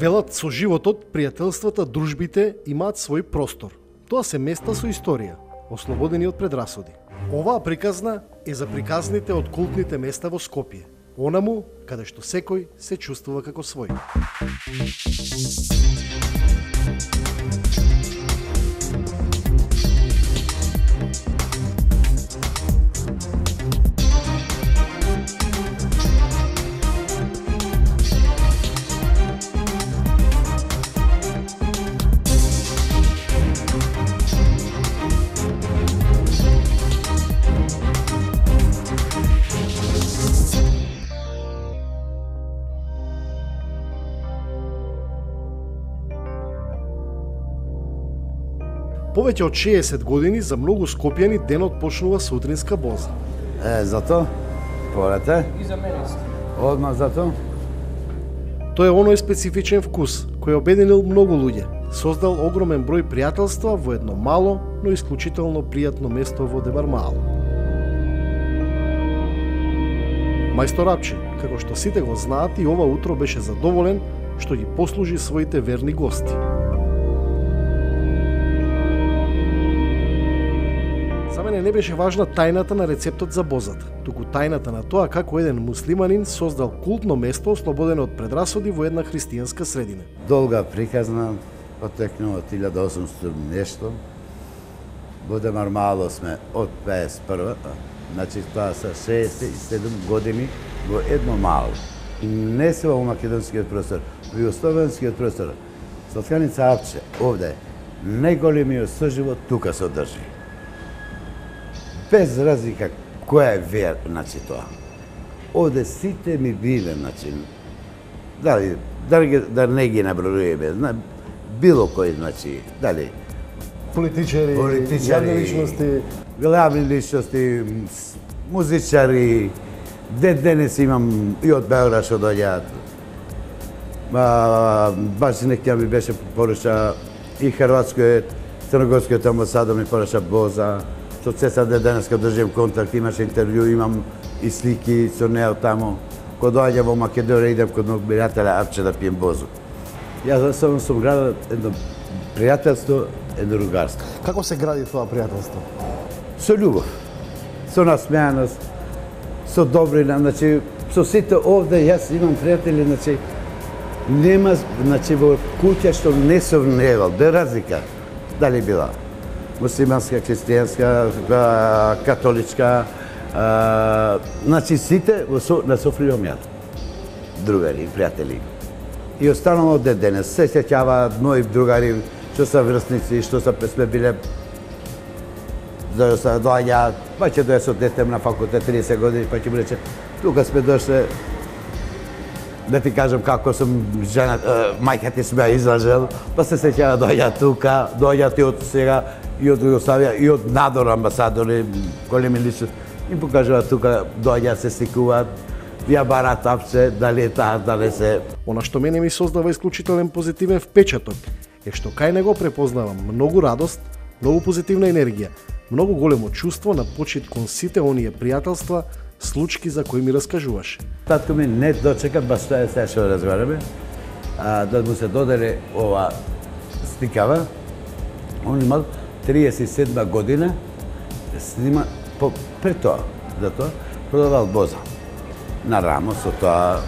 Велат, со животот, пријателствата, дружбите имаат свој простор. Тоа се места со историја, ослободени од предрасуди. Оваа приказна е за приказните од култните места во Скопје, онаму каде што секој се чувствува како свој. Повеќе од 60 години за многу скопјани денот почнува со утринска боза. Зато? Порате? И за мене исто. Одма зато? Тој е оној специфичен вкус кој обединил многу луѓе, создал огромен број пријателства во едно мало, но исклучително пријатно место во Дебармаал. Мајстор Апче, како што сите го знаат, и ова утро беше задоволен што ги послужи своите верни гости. За мене не беше важна тајната на рецептот за бозата, туку тајната на тоа како еден муслиманин создал култно место ослободено од предрасуди во една христијанска средина. Долга приказна, потекнува од 1800 нешто. Во Дебармаало сме од 51, значи тоа се 67 години во едно мало. Не се во македонскиот простор, во словенскиот простор. Сладканица Апче, овде, најголемиот соживот тука се одржи. Без разлика која е вера, значи тоа. Овде сите ми биле, значи, да не ги набројуваме, било кој, значи, дали Политичари, јавни личности, главни личности, музичари, денес имам и од Белград што доаѓаат. Баш некоја ми беше поруша и хрватскиот, црногорскиот амбасадор ми поруша боза. Со ЦСД денеска држим контакт, имаше интервју, имам и слики со неа таму. Кога доаѓа во Македонија, идем код мој пријателя Апче да пием бозу. Јас сум градил едно пријателство, едно другарство. Како се гради тоа пријателство? Со љубов, со насмеаност, со добрина, значи со сите овде јас имам пријатели, значи нема, значи во куќа што не сум невал, без разлика. Дали била муслиманска, христијанска, католичка, значи сите на Софија имам јас, другари, пријатели. И останало од денес се сеќаваат мои другари што се врсници, што сме биле да доаѓаат, па ќе дојде со дете на факултет 30 години, па ќе му рече, тука сме дошле, да ти кажам како сум жена, мајка ти сме излажел, па се сеќава доаѓаат тука, доаѓаат и од сега, и од Југославија, и од надвор амбасадори, големи личности, им покажуваат тука, доаѓаат, се сликуваат, ја бараат Апче, дали е таа, дали се. Она што мене ми создава исклучителен позитивен впечаток е што кај него препознавам многу радост, многу позитивна енергија, многу големо чувство на почит кон сите оние пријателства, случки за кои ми раскажуваше. Татко ми не дочека, баш тоа е сега што разговараме, да му се додели ова сликава. Он имал 37 година, снима, пред тоа, затоа, продавал боза. На рамо, со тоа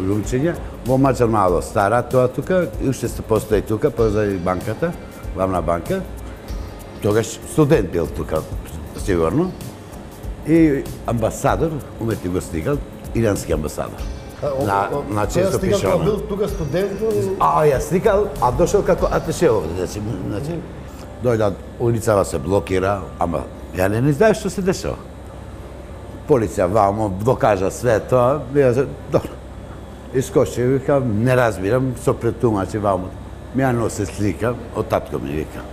љумчење, во Маџар мало стара тоа тука, и уште се постои тука, позади банката, главна банка. Тогаш студент бил тука, сигурно. И амбасадор, уметник го стигал, ирански амбасадор. На често пишал. Бил тука студент? Ја стигал, а дошол како атеше овде, значи. Дојда, улицава се блокира, ама ја не знаеш што се дешава. Полиција вамо докажа све тоа, добро. Искочи, викам, не разбирам, со претумачи вамо. Ја носе слика, од татко ми вика.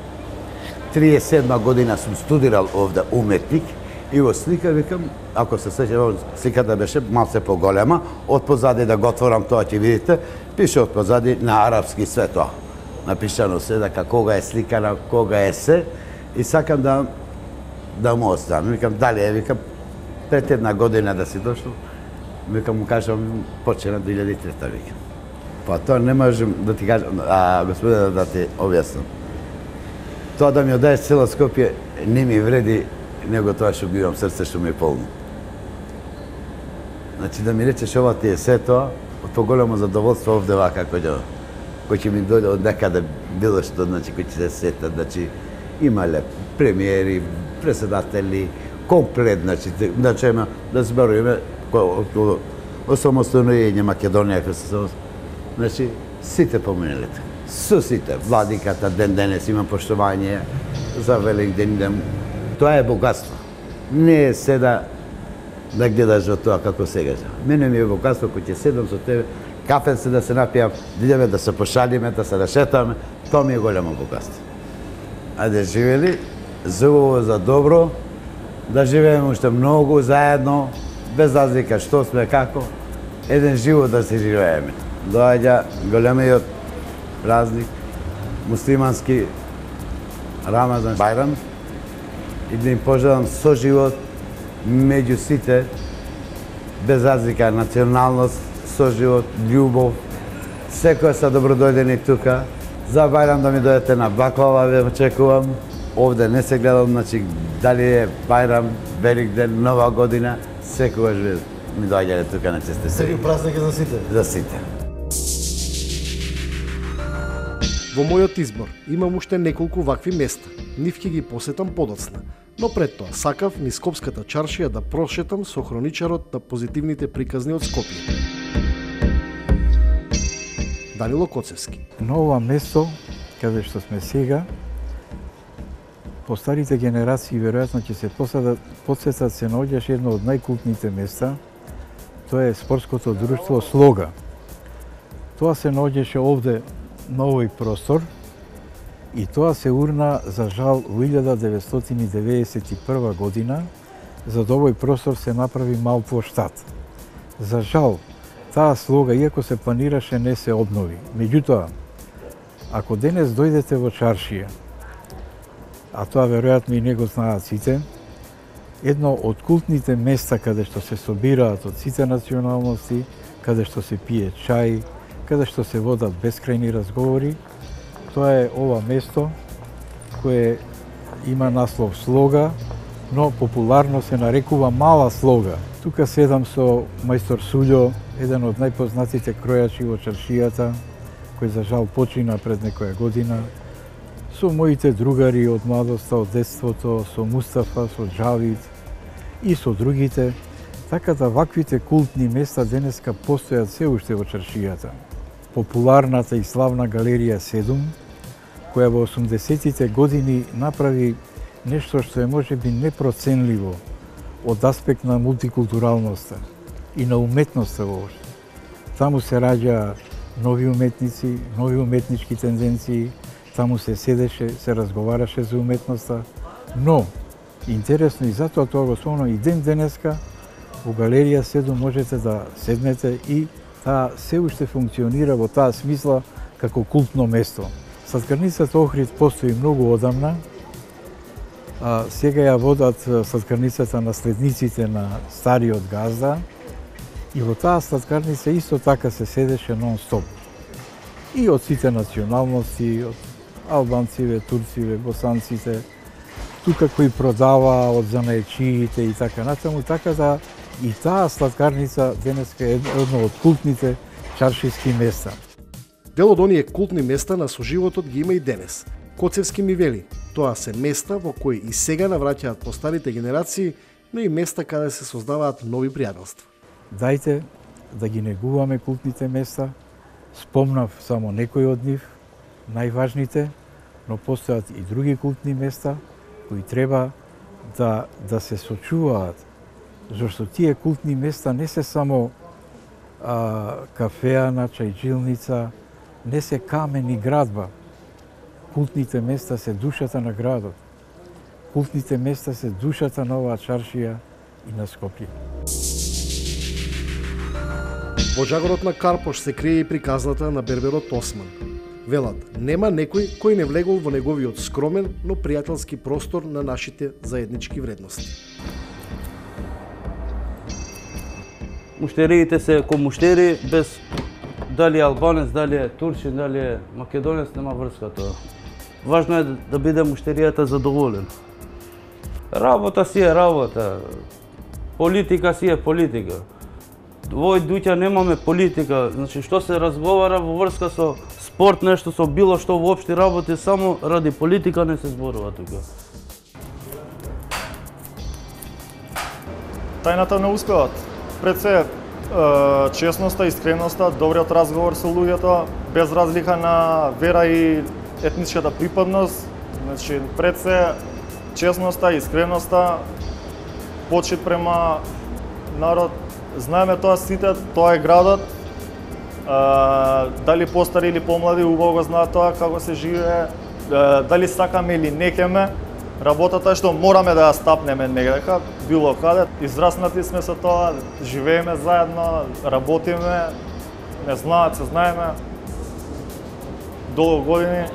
37 година сум студирал овде уметник и во слика викам, ако се сеќавам, сликата беше малце поголема, од позади да го отворам тоа ќе видите, пише од позади на арапски све тоа. Напишано се дека кога е сликана, кога е се, и сакам да му оставам. Викам, дали е, викам, пред една година да си дошол, викам, му кажам, почна 2003-та, викам. Па тоа не можем да ти кажам, господине, да ти објаснам. Тоа да ми оддаеш цела Скопје не ми вреди, него тоа што го имам срце што ми е полно. Значи да ми речеш ова ти е се тоа, од поголемо задоволство овде вака кој ќе ми дојде од некаде било што, значи кој ќе се сетат, значи имале премиери, председатели, комплет, значи да зборуваме осамостојување Македонија кој се значи сите поминалите. Со сите, владиката ден денес има поштовање за Великден. Тоа е богатство. Не е седа да гледаш од тоа како сега. Мене ми е богатство кој ќе седам со тебе, кафе се да се напијам, да идеме да се пошалиме, да се решетаме, тоа ми е големо богатство. Ајде живели, за убаво, за добро, да живееме уште многу заедно, без разлика што сме, како, еден живот да се живееме. Доаѓа големиот празник, муслимански Рамазан Бајрам, и да им пожелам соживот меѓу сите, без разлика националност, соживот, љубов. Секој са добродојдени тука. За Бајрам да ми дојдете на баклава, ве очекувам. Овде не се гледам, значи, дали е Бајрам, Великден, Нова година, секогаш ми доаѓате тука на честите. Секој празник е за сите. За сите. Во мојот избор имам уште неколку вакви места. Нив ќе ги посетам подоцна. Но пред тоа сакав низ Скопската чаршија да прошетам со хроничарот на позитивните приказни од Скопје. Данило Коцевски. На ова место, каде што сме сега, постарите генерации веројатно ќе се подсетат се наоѓаш едно од најкултните места. Тоа е спортското друштво Слога. Тоа се наоѓаше овде на овој простор и тоа се урна за жал во 1991 година, за да овој простор се направи мал плоштад. За жал, таа Слога, иако се планираше, не се обнови. Меѓутоа, ако денес дојдете во чаршија, а тоа веројатно и не го знаат сите, едно од култните места каде што се собираат од сите националности, каде што се пие чај, каде што се водат бескрајни разговори, тоа е ова место кое има наслов Слога, но популарно се нарекува Мала Слога. Тука седам со мајстор Сулјо, еден од најпознатите кројачи во чаршијата, кој за жал почина пред некоја година, со моите другари од младоста, од детството, со Мустафа, со Джавид и со другите, така да ваквите култни места денеска постојат се уште во чаршијата. Популарната и славна галерија 7, која во 80-тите години направи нешто што е можеби непроценливо од аспект на мултикултуралноста и на уметноста воопшто. Таму се раѓа нови уметници, нови уметнички тенденции, таму се седеше, се разговараше за уметноста, но интересно и затоа тоа го спомнам и ден денеска во галерија 7 можете да седнете и таа се уште функционира во таа смисла како култно место. Сладкарницата Охрид постои многу одамна, сега ја водат сладкарницата наследниците на стариот газда и во таа сладкарница исто така се седеше нон-стоп. И од сите националности, од албанциве, турциве, босанците, тука кои продава од занаечиите и така натаму, така да и таа сладкарница денеска е едно од култните чаршиски места. Дел од оние култни места на соживотот ги има и денес. Коцевски ми вели, тоа се места во кои и сега навраќаат по старите генерации, но и места каде се создаваат нови пријателства. Дајте да ги негуваме култните места. Спомнав само некои од нив, најважните, но постојат и други култни места кои треба да се сочуваат, зашто тие култни места не се само кафеана, чајджилница, не се камен и градба. Култните места се душата на градот. Култните места се душата на оваа чаршија и на Скопје. Во жагорот на Карпош се крие и приказната на берберот Осман. Велат, нема некој кој не влегол во неговиот скромен, но пријателски простор на нашите заеднички вредности. Муштериите се ко муштери без дали е албанец, дали е турчин, дали е македонец, нема врска тоа. Важно е да биде муштеријата задоволен. Работа си е работа. Политика си е политика. Овој дуќа немаме политика, значи што се разговара во врска со спорт, нешто со било што воопшти работи, само ради политика не се зборува тука. Тајната не успеат. Пред се честноста, искреноста, добриот разговор со луѓето, без разлика на вера и етничката припадност. Значи, пред се честноста, искреноста, почит према народ. Знаеме тоа сите, тоа е градот. Дали постари или помлади, убаво го знаат тоа како се живее. Дали сакаме или не кеме. Работата е што мораме да ја стапнеме негдека, било каде. Израснати сме со тоа, живееме заедно, работиме, не знаат, се знаеме. Долго години.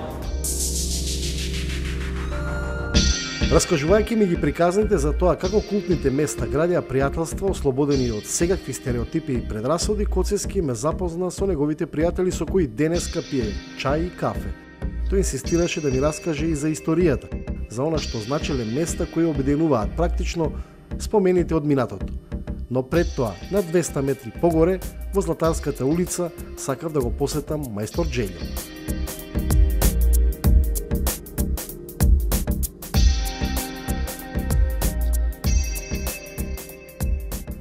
Раскажувајќи ми ги приказните за тоа како култните места градеа пријателства ослободени од секакви стереотипи и предрасуди, Коцевски ме запозна со неговите пријатели со кои денеска пие чај и кафе. Тој инсистираше да ми раскаже и за историјата, за она што значеле места кои обединуваат практично спомените од минатото. Но пред тоа, на 200 метри погоре, во Златарската улица, сакав да го посетам мајстор Джелјо.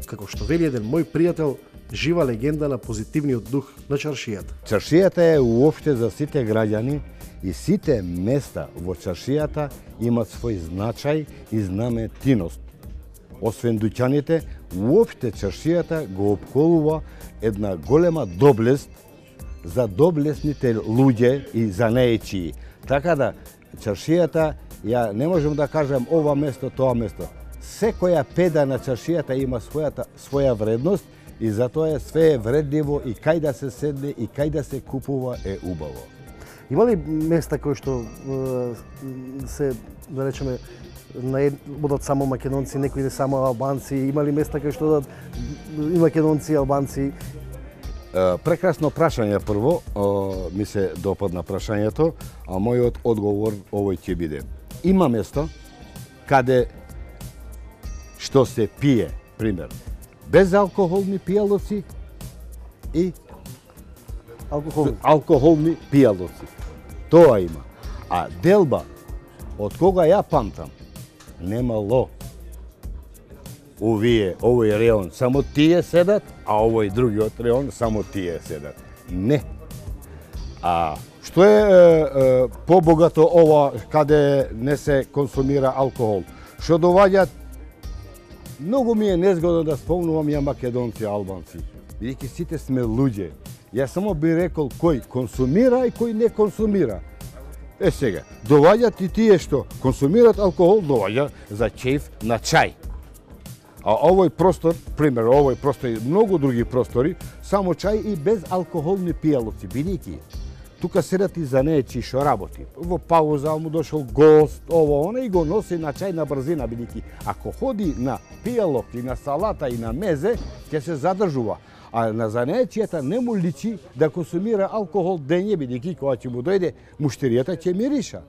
Како што вели еден мој пријател, жива легенда на позитивниот дух на чаршијата. Чаршијата е уопште за сите граѓани и сите места во чаршијата имат свој значај и знаметиност. Освен дуќаните, уопште чаршијата го опколува една голема доблест за доблесните луѓе и за неечии. Така да, чаршијата, ја не можам да кажам ова место, тоа место. Секоја педа на чаршијата има своја вредност и затоа е све вредливо и кај да се седне и кај да се купува е убаво. Има ли места кои што се, да речеме, одат само македонци, некои не само албанци? Има ли места кои што одат и македонци и албанци? Прекрасно прашање прво, ми се допадна прашањето, а мојот одговор овој ќе биде. Има место каде што се пие, пример, безалкохолни пијалоци и алкохолни пијалоци. Тоа има. А делба, од кога ја памтам, немало. Овој реон само тие седат, а овој другиот реон само тие седат. Не. А што е побогато ова каде не се консумира алкохол? Што доваѓаат. Многу ми е незгодно да спомнувам ја македонци и албанци, бидејќи сите сме луѓе. Јас само би рекол кој консумира и кој не консумира. Сега, доваѓаат и тие што консумираат алкохол, доваѓа за чеф на чај. А овој простор, пример, овој простор и многу други простори, само чај и без алкохолни пијалоци, бидејќи тука седат и за неечи што работи. Во пауза му дошол гост, ово, она и го носи на чај на брзина, бидејќи ако ходи на пијалок и на салата и на мезе, ќе се задржува. А на занеечијата не му личи да консумира алкохол дење, бидејќи кога ќе му дојде муштеријата ќе мириша.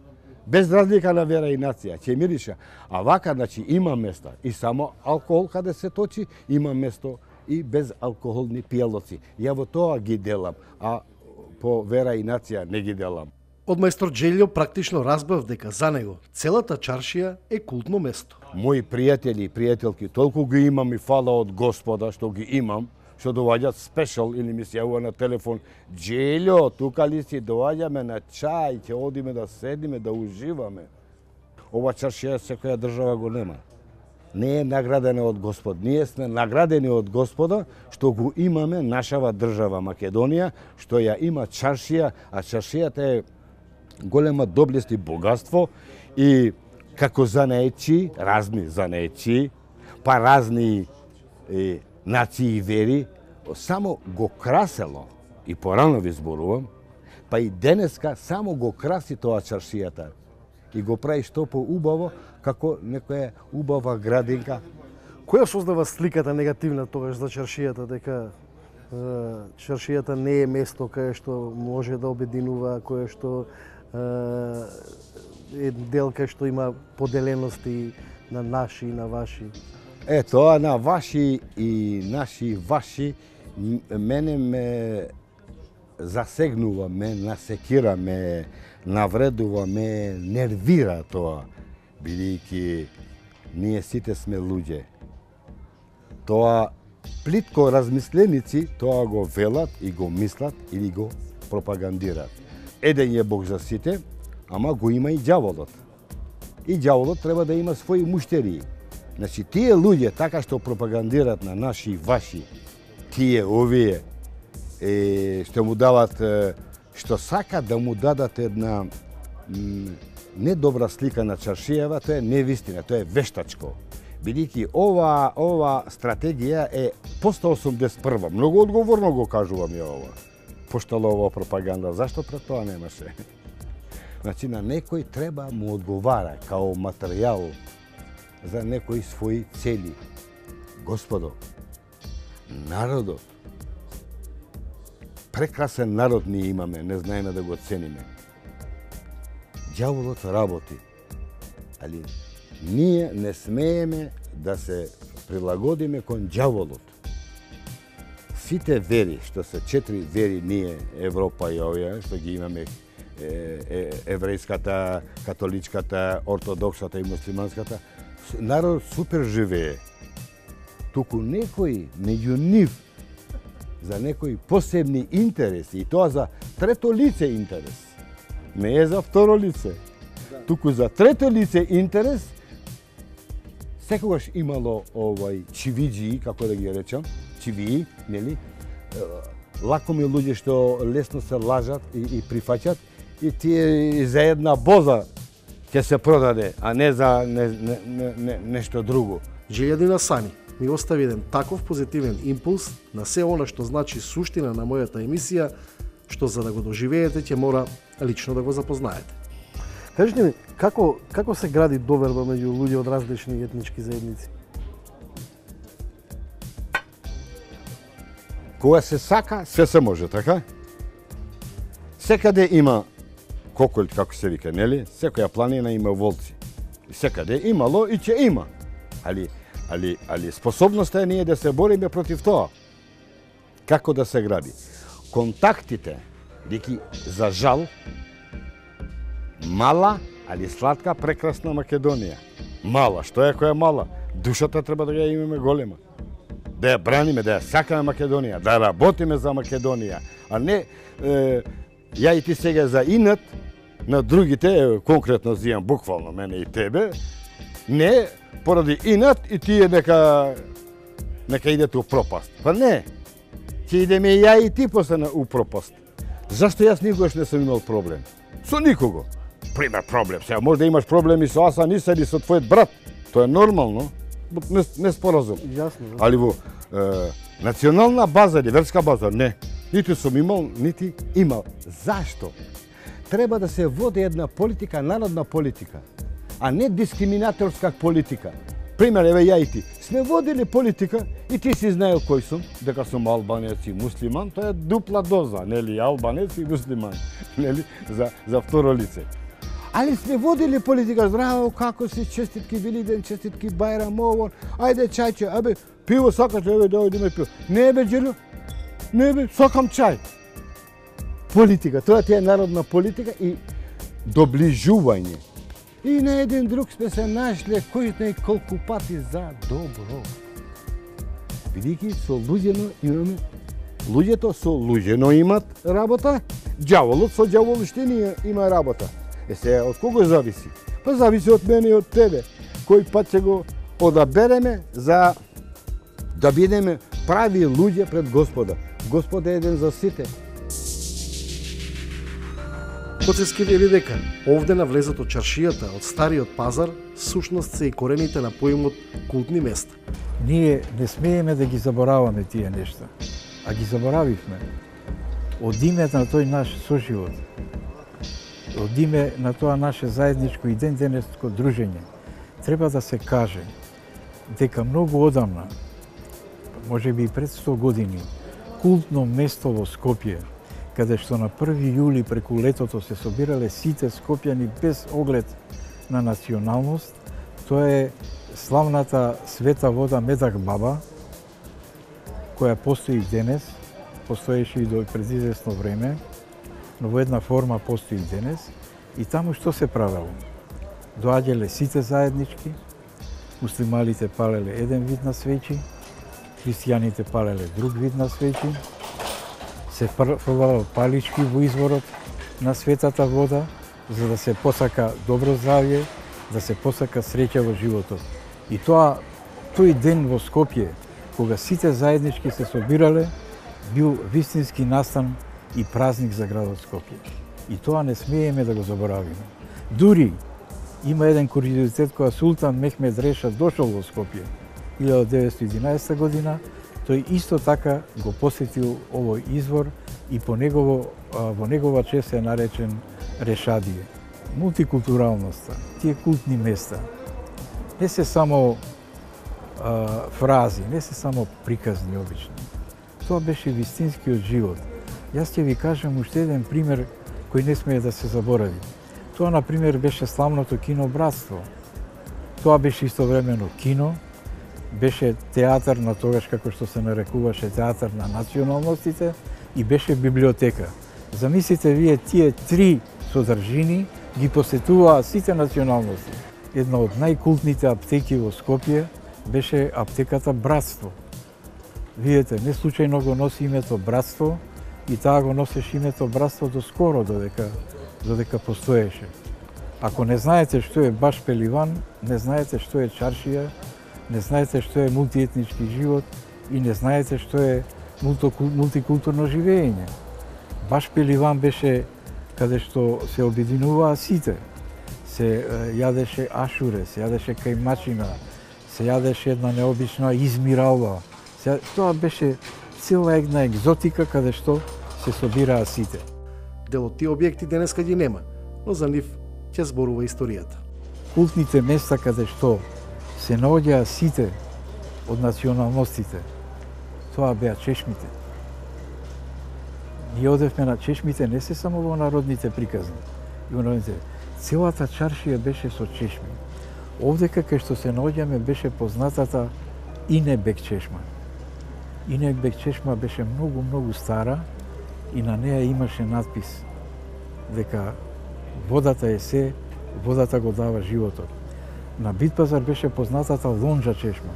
Без разлика на вера и нација, ќе мириша. А вака, значи, има места и само алкохол каде се точи, има место и без алкохолни пијалоци. Ја во тоа ги делам, а по вера и нација не ги делам. Од мајстор Джелјо практично разбав дека за него целата чаршија е култно место. Мои пријатели и пријателки толку ги имам и фала од Господа што ги имам, што доваѓаат спешал или ми се јавува на телефон: Джелјо, тука ли си, доаѓаме на чај, ќе одиме да седиме, да уживаме. Ова чаршија секоја држава го нема. Не е наградена од Господ. Ние сме наградени од Господа што го имаме нашава држава Македонија, што ја има чаршија, а чаршијата е голема доблест и богатство и како занеечи, разни занеечи, па разни нации и вери, само го красело, и порано ви зборувам, па и денеска само го краси тоа чаршијата и го прави што поубаво, како некоја убава градинка. Која создава сликата негативна тогаш за чаршијата, дека чаршијата не е место кое што може да обединува, кое што е дел кај што има поделености на наши и на ваши. Тоа на ваши и наши ваши мене ме засегнува, ме насекира, ме навредува, ме нервира тоа, бидејќи ние сите сме луѓе. Тоа плитко размисленици тоа го велат и го мислат или го пропагандират. Еден е Бог за сите, ама го има и ѓаволот. И ѓаволот треба да има своји муштерии. Значи, тие луѓе, така што пропагандират на наши и ваши, тие, овие, што му дават, што сакат да му дадат една недобра слика на чаршијава, тоа е невистина, тоа е вештачко. Бидејќи ова стратегија е поста 81. Многу одговорно го кажувам ја ова. Поштала ова пропаганда, зашто пред тоа немаше? Значи, на некој треба му одговара као материјал за некои своји цели. Господо, народот, прекрасен народ ние имаме, не знаеме да го цениме. Ѓаволот работи, али ние не смееме да се прилагодиме кон ѓаволот. Сите вери, што се 4 вери ние, Европа и овие, што ги имаме, еврејската, католичката, ортодоксата и муслиманската, народ супер живее. Туку некои меѓу нив за некои посебни интереси, и тоа за трето лице интерес. Не е за второ лице. Туку за трето лице интерес секогаш имало чивиџии, како да ги речам, чивии, нели? Лакоми луѓе што лесно се лажат и прифаќат, и тие за една боза ќе се продаде, а не за нешто друго. Желјадина Сани ми остави еден таков позитивен импулс на се она што значи суштина на мојата емисија, што за да го доживеете ќе мора лично да го запознаете. Кажете ми, како се гради доверба меѓу луѓе од различни етнички заедници? Кога се сака, се може, така? Секаде има коколь, како се вика, нели? Секоја планина има волци. И секаде имало и ќе има. Али способноста е ние да се бориме против тоа. Како да се гради? Контактите, деки за жал, мала, али сладка, прекрасна Македонија. Мала, што е која мала? Душата треба да ја имаме голема. Да ја браниме, да ја сакаме Македонија, да работиме за Македонија, а не ја и ти сега за инат на другите, конкретно зијам буквално мене и тебе, не поради инат и тие нека идете у пропаст. Па не, ќе идеме ја и ти после у пропаст. Зашто јас никогаш не сум имал проблем? Со никого. Пример проблем. Сега може да имаш проблеми со Асан Иса или со твојот брат. Тоа е нормално. Не споразум. Јасно. Али во национална база или верска база, не. Нити сум имал, нити имал. Зашто? Треба да се води една политика, народна политика, а не дискриминаторска политика. Пример, еве ја и ти. Сме водили политика и ти си знаел кој сум, дека сум албанец и муслиман, тоа е дупла доза, нели, албанец и муслиман, нели, за второ лице. Али сме водили политика, здраво, како си, честитки Велиден, честитки Бајрам, овон, ајде чајче, абе, пиво сакаш, еве да одиме пиво. Не бе, Джелю, не бе, сакам чај. Политика, тоа ти е народна политика и доближување. И на еден друг сме се нашле кој знае колку пати за добро. Бидејќи со луѓено имаме, луѓето со луѓено имат работа, ѓаволот со ѓаволштини има работа. Сега, од кого зависи? Па зависи од мене и од тебе. Кој пат ќе го одабереме за да бидеме прави луѓе пред Господа. Господ е еден за сите. Коцевски вели дека овде на влезот од чаршијата, од стариот пазар, сушност се и корените на поимот култни места. Ние не смееме да ги забораваме тие нешта, а ги заборавивме. Од името на тој наш соживот, од име на тоа наше заедничко и ден-денеско дружење, треба да се каже дека многу одамна, може би и пред 100 години, култно место во Скопје, каде што на 1 јули преку летото се собирале сите скопјани без оглед на националност, тоа е славната света вода Медак Баба, која постои денес, постоеше и до пред известно време, но во една форма постои денес, и таму што се правело? Доаѓале сите заеднички, муслималите палеле еден вид на свечи, христијаните палеле друг вид на свечи, се фрлало палички во изворот на светата вода, за да се посака добро здравје, да се посака среќа во животот. И тој ден во Скопје, кога сите заеднички се собирале, бил вистински настан и празник за градот Скопје. И тоа не смееме да го заборавиме. Дури има еден куриозитет кога Султан Мехмед Реша дошол во Скопје 1911 година, тој исто така го посетил овој извор и во негова чест е наречен Решадие. Мултикултуралноста, тие култни места, не се само фрази, не се само приказни обични. Тоа беше вистинскиот живот. Јас ќе ви кажам уште еден пример кој не смее да се заборави. Тоа, например, беше славното кино Братство. Тоа беше истовремено кино, беше театар на тогаш, како што се нарекуваше театар на националностите, и беше библиотека. Замислите вие тие три содржини ги посетуваа сите националности. Една од најкултните аптеки во Скопје беше аптеката Братство. Видете, не случајно го носи името Братство, и таа го носеше името Братство до скоро, додека постоеше. Ако не знаете што е баш Пеливан, не знаете што е чаршија, не знаете што е мултиетнички живот и не знаете што е мултикултурно живење. Баш Пеливан беше каде што се обединуваа сите. Се јадеше ашуре, се јадеше кајмачина, се јадеше една необична измиралва. Тоа беше цела една екзотика каде што се собираа сите. Дел од тие објекти денеска ги нема, но за нив ќе зборува историјата. Култните места каде што се наоѓаа сите од националностите, тоа беа чешмите. Ние одевме на чешмите не се само во народните приказни, и во народните. Целата чаршија беше со чешми. Овдека кај што се наоѓаме беше познатата Инебек чешма. Инебек чешма беше многу стара и на неа имаше надпис дека водата е се, водата го дава животот. На Битпазар беше познатата Лонџа чешма.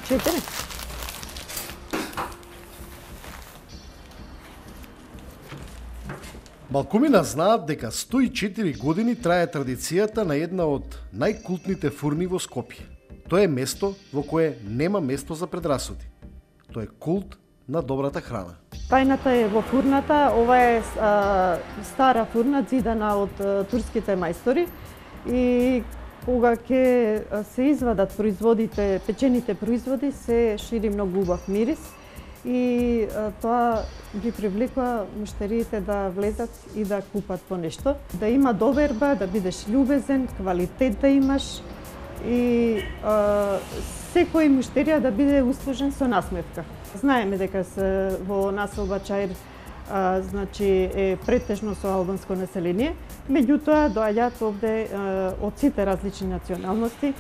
4. Малкумина знаат дека 104 години трае традицијата на една од најкултните фурни во Скопје. Тоа е место во кое нема место за предрасуди. Тоа е култ на добрата храна. Тајната е во фурната. Ова е стара фурна, зидана од турските мајстори. И кога ќе се извадат производите, печените производи, се шири многу убав мирис. И тоа ги привлекува муштериите да влезат и да купат по нешто. Да има доверба, да бидеш љубезен, квалитет да имаш и секој муштерија да биде услужен со насмевка. Знаеме дека во населба Чаир значи е претежно со албанско население, меѓутоа доаѓаат овде од сите различни националности.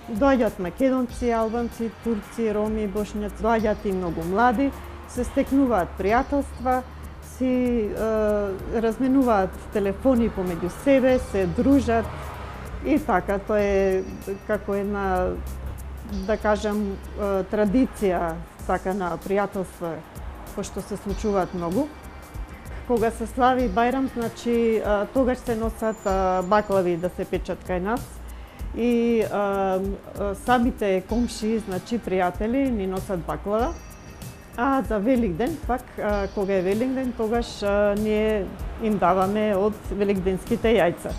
Доаѓаат македонци, албанци, турци, роми, бошњаци, доаѓаат и многу млади, се стекнуваат пријателства, си разменуваат телефони помеѓу себе, се дружат и така. Тоа е како една, да кажам, традиција така на пријателства, кои што се случуваат многу. Кога се слави Бајрам, значи тогаш се носат баклави да се печат кај нас. И самите комши, значи пријатели, ни носат баклава. А за Великден, пак, кога е Великден, тогаш ние им даваме од великденските јајца.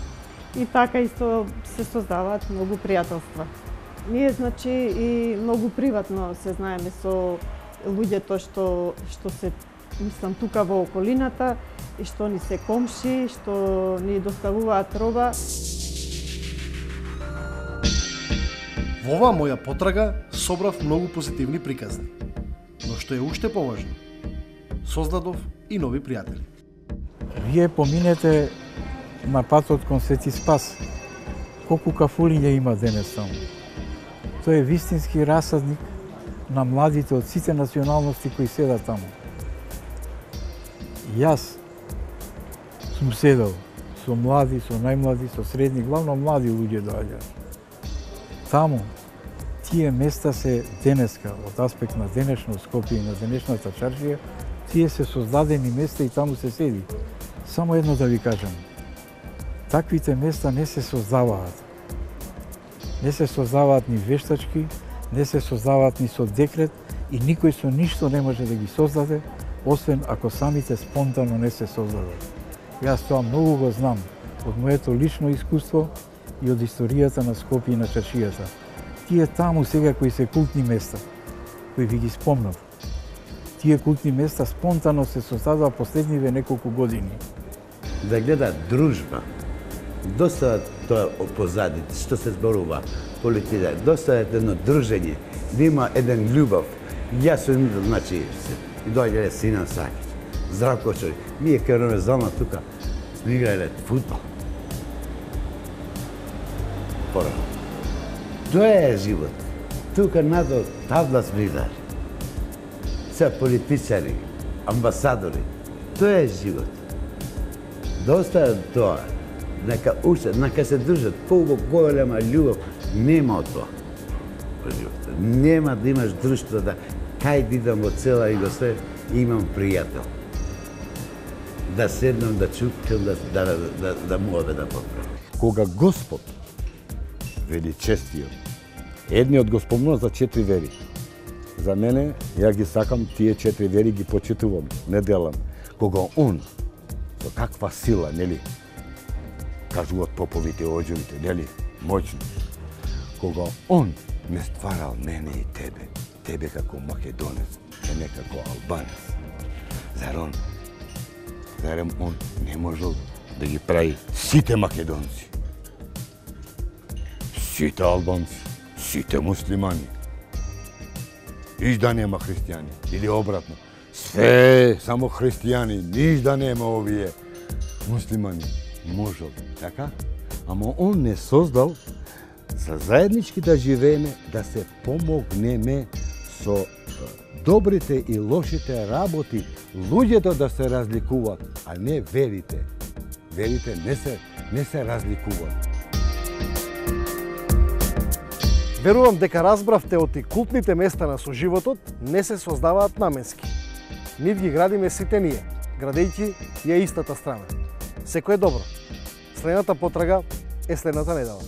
И така исто се создаваат многу пријателства. Ние, значи, и многу приватно се знаеме со луѓето што се, мислам, тука во околината, и што ни се комши, што ни доставуваат роба. Во оваа моја потрага, собрав многу позитивни приказни. Но што е уште поважно, создадов и нови пријатели. Вие поминете на патот кон Свети Спас. Колку кафулиња има денес таму. Тој е вистински расадник на младите од сите националности кои седат таму. Јас сум седал со млади, со најмлади, со средни, главно млади луѓе доаѓаат. Таму, тие места се денеска, од аспект на денешно Скопје и на денешната чаршија, тие се создадени места и таму се седи. Само едно да ви кажам, таквите места не се создаваат. Не се создаваат ни вештачки, не се создаваат ни со декрет и никој со ништо не може да ги создаде, освен ако самите спонтано не се создадат. Јас тоа многу го знам од моето лично искуство и од историјата на Скопје и на чаршијата. Тие таму сега кои се култни места, кои ви ги спомнав, тие култни места спонтано се создадува последниве неколку години. Да гледа дружба, доста тоа позади, што се зборува политика, доста е едно дружење, да има еден љубов. Јас сум, значи, и дојде Синан Сакич, Здравко Чој, ние кај зона тука сме играле фудбал. Порано. Тоа е живот. Тука надо табла сме играли. Се политичари, амбасадори. Тоа е живот. Доста е тоа. Нека учат, нека се држат. Голема љубов нема од тоа. Нема да имаш друштво да кај да идам во цела Југославија и имам пријател. Да седнам, да чукам, да му да поправам. Кога Господ вели честиот, едниот го спомнува за 4 вери. За мене, ја ги сакам тие 4 вери, ги почитувам, не делам. Кога он, со каква сила, нели, кажуваат поповите, оđовите, нели, моćно. Кога он ме стварал мене и тебе како македонец, мене како албанец. Зарем он не можел да ги прави сите македонци, сите албанци, сите муслимани, иш да нема христијани, или обратно, све само христијани, ниш да нема овие муслимани, можел, така? Ама он не создал за заеднички да живееме, да се помогнеме со добрите и лошите работи, луѓето да се разликуваат, а не верите. Верите не се разликуваат. Верувам дека разбравте оти култните места на соживотот не се создаваат наменски. Нив ги градиме сите ние, градејќи ја истата страна. Секој е добро. Следната потрага е следната недела.